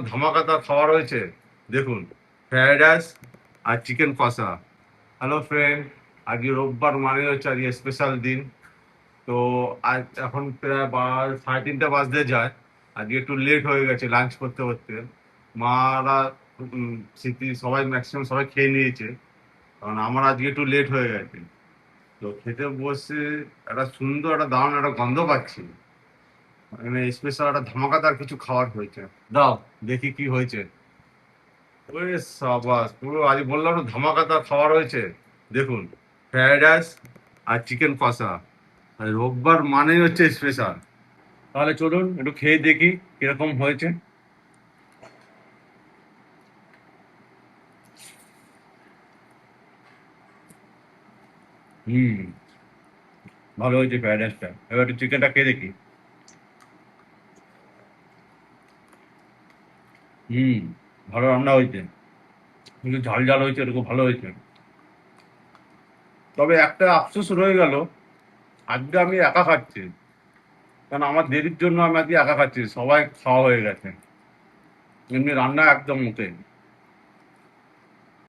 ধামাকাদার খাবার হয়েছে দেখুন, ফ্রাইড রাইস আর চিকেন কষা। হ্যালো ফ্রেন্ড, আজকে রোববার মানে হচ্ছে আজকে স্পেশাল দিন। তো আজ এখন প্রায় 3:30 বাজতে যায়। আজকে একটু লেট হয়ে গেছে লাঞ্চ করতে করতে। মারা স্মৃতি সবাই ম্যাক্সিমাম সবাই খেয়ে নিয়েছে, কারণ আমার আজকে একটু লেট হয়ে গেছে। তো খেতে বসে একটা সুন্দর একটা দারুণ একটা গন্ধ পাচ্ছি, মানে স্পেশাল একটা ধামাকাদার কিছু খাবার হয়েছে। দাও দেখি কি হয়েছে। ওরে সাবাস, পুরো আজ বললাম না ধামাকাদার খাবার হয়েছে দেখুন, ফ্রাইড রাইস আর চিকেন কষা। আর রোববার মানেই হচ্ছে স্পেশাল। তাহলে চলুন একটু খেয়ে দেখি কিরকম হয়েছে। হুম, ভালো হয়েছে ফ্রাইড রাইসটা। এবার একটু চিকেনটা খেয়ে দেখি। হুম, ভালো রান্না হয়েছে, কিন্তু ঝাল ঝাল হয়েছে, এরকম ভালো হয়েছে। তবে একটা আফসোস রয়ে গেল, আজকে আমি একা খাচ্ছি। কারণ আমার দেরির জন্য আমি আজকে একা খাচ্ছি, সবাই খাওয়া হয়ে গেছে। এমনি রান্না একদম মুখে।